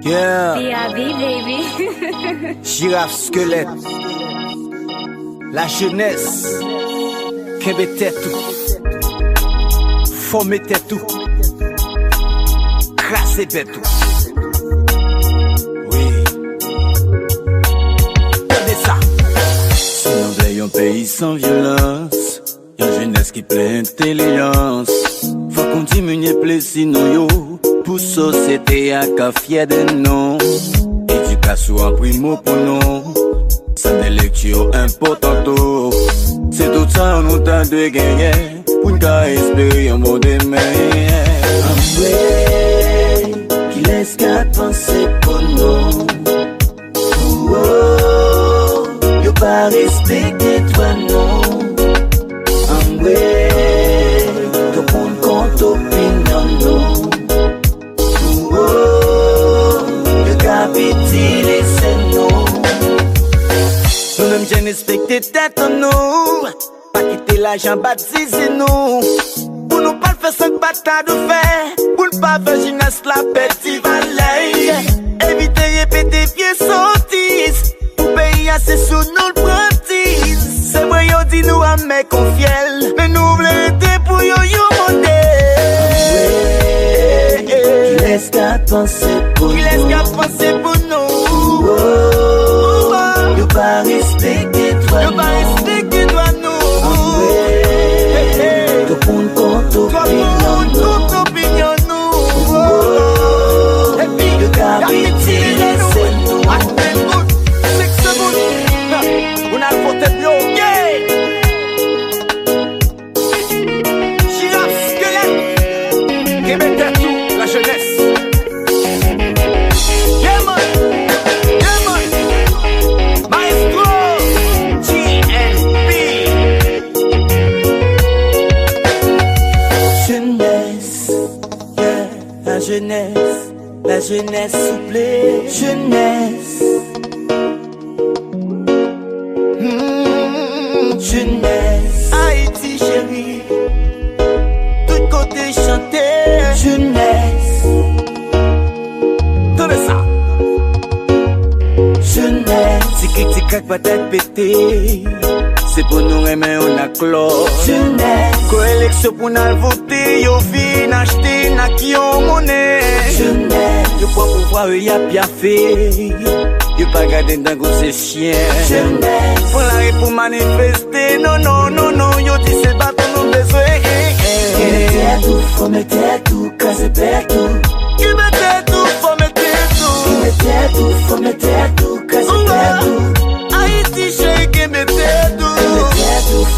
Yeah. B.I.B. baby. Girafe squelette. La jeunesse. Kembe tout. Former tout. Crasser tout. Oui. Regardez ça. Si on veut un pays sans violence, une jeunesse qui pleine d'intelligence, faut qu'on diminue plus sinon yo. Pour société à qu'à fier de nous. Éducation en primo pour nous. Ça des lectures importantes. C'est tout ça on t'a de gagner. Pour nous espérer un mot de demain. Qui laisse qu'à penser pour nous. Oh, y'a pas respecté toi non. Tout le monde compte opinion non. Nous-mêmes j'ai respecté tête en nous. Pas quitter l'argent baptisé nous. Pour nous pas faire 5 batailles de fer. Pour ne pas faire gymnase la petite vallée. Éviter répéter vieux sottises. Pour payer assez sous nous le prentise. C'est vrai yo dit nous à mec confiel. Mais nous voulons être pour yo modèle. Qui laisse qu'à penser pour nous. Qui laisse qu'à penser pour nous. Y'a pas respecté toi non. Y'a pas respecté toi non. Tout le monde compte opinion nous. Et puis le capitaine c'est nous. C'est que c'est bon. On a le voté bio. Girafe squelette. Québec tout, la jeunesse. Yeah man. Yeah man. Maestro. GNB. Jeunesse, yeah, la jeunesse souple, jeunesse. Jeunesse, Haïti chérie. Tout côté chanté. jeunesse, Tout ça. jeunesse, Si critique avec peut-être pété. C'est pour nous aimer on a clos. jeunesse, Coélection pour nous voter. Yo fin acheter na qui on monnaie. jeunesse, Yo pas pouvoir y'a bien fait. Yo pas garder dans gros c'est chien. jeunesse. Pour la rue pour manifester. Non non non non. Yo dit c'est pas ton nous besoin. Faut mettre tout, casser tout. Qui mettait tout, faut mettre tout. Faut mettre tout, casser tout. Haïti chérie, qui mettait tout.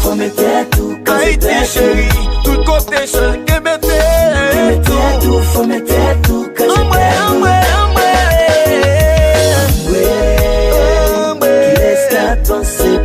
Faut mettre tout, casser Haïti chérie, tout côté chérie, qui mettait tout. Faut mettre tout, casser tout. Qui laisse qu'à penser